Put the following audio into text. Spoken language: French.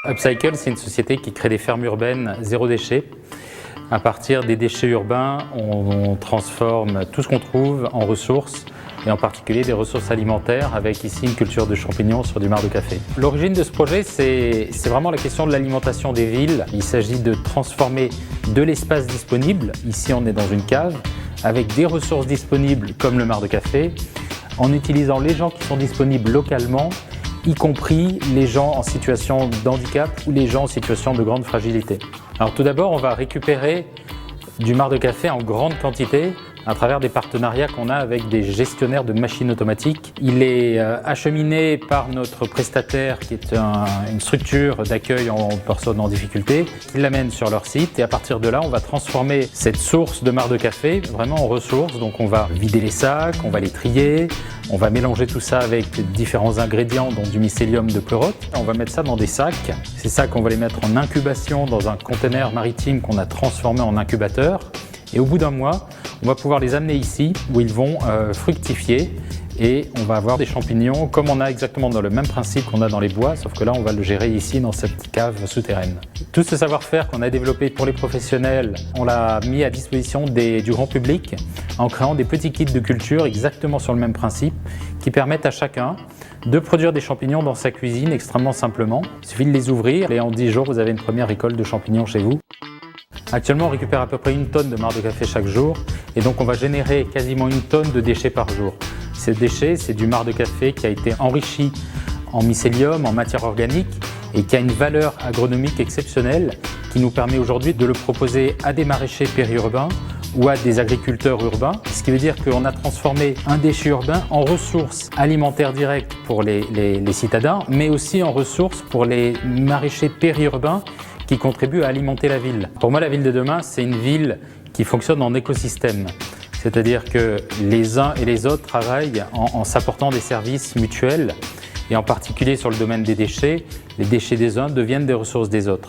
Upcycle, c'est une société qui crée des fermes urbaines zéro déchet. À partir des déchets urbains, on transforme tout ce qu'on trouve en ressources, et en particulier des ressources alimentaires, avec ici une culture de champignons sur du marc de café. L'origine de ce projet, c'est vraiment la question de l'alimentation des villes. Il s'agit de transformer de l'espace disponible, ici on est dans une cave, avec des ressources disponibles comme le marc de café, en utilisant les gens qui sont disponibles localement, y compris les gens en situation de handicap ou les gens en situation de grande fragilité. Alors tout d'abord, on va récupérer du marc de café en grande quantité à travers des partenariats qu'on a avec des gestionnaires de machines automatiques. Il est acheminé par notre prestataire qui est une structure d'accueil en personnes en difficulté. Ils l'amènent sur leur site et à partir de là, on va transformer cette source de marc de café vraiment en ressources. Donc on va vider les sacs, on va les trier, on va mélanger tout ça avec différents ingrédients, dont du mycélium de pleurote. On va mettre ça dans des sacs. Ces sacs, on va les mettre en incubation dans un conteneur maritime qu'on a transformé en incubateur. Et au bout d'un mois, on va pouvoir les amener ici où ils vont fructifier et on va avoir des champignons comme on a exactement dans le même principe qu'on a dans les bois, sauf que là on va le gérer ici dans cette cave souterraine. Tout ce savoir-faire qu'on a développé pour les professionnels, on l'a mis à disposition du grand public en créant des petits kits de culture exactement sur le même principe qui permettent à chacun de produire des champignons dans sa cuisine extrêmement simplement. Il suffit de les ouvrir et en 10 jours vous avez une première récolte de champignons chez vous. Actuellement, on récupère à peu près 1 tonne de marc de café chaque jour et donc on va générer quasiment 1 tonne de déchets par jour. Ces déchets, c'est du marc de café qui a été enrichi en mycélium, en matière organique et qui a une valeur agronomique exceptionnelle qui nous permet aujourd'hui de le proposer à des maraîchers périurbains ou à des agriculteurs urbains, ce qui veut dire qu'on a transformé un déchet urbain en ressources alimentaires directes pour les citadins, mais aussi en ressources pour les maraîchers périurbains qui contribuent à alimenter la ville. Pour moi, la ville de demain, c'est une ville qui fonctionne en écosystème. C'est-à-dire que les uns et les autres travaillent en s'apportant des services mutuels et en particulier sur le domaine des déchets, les déchets des uns deviennent des ressources des autres.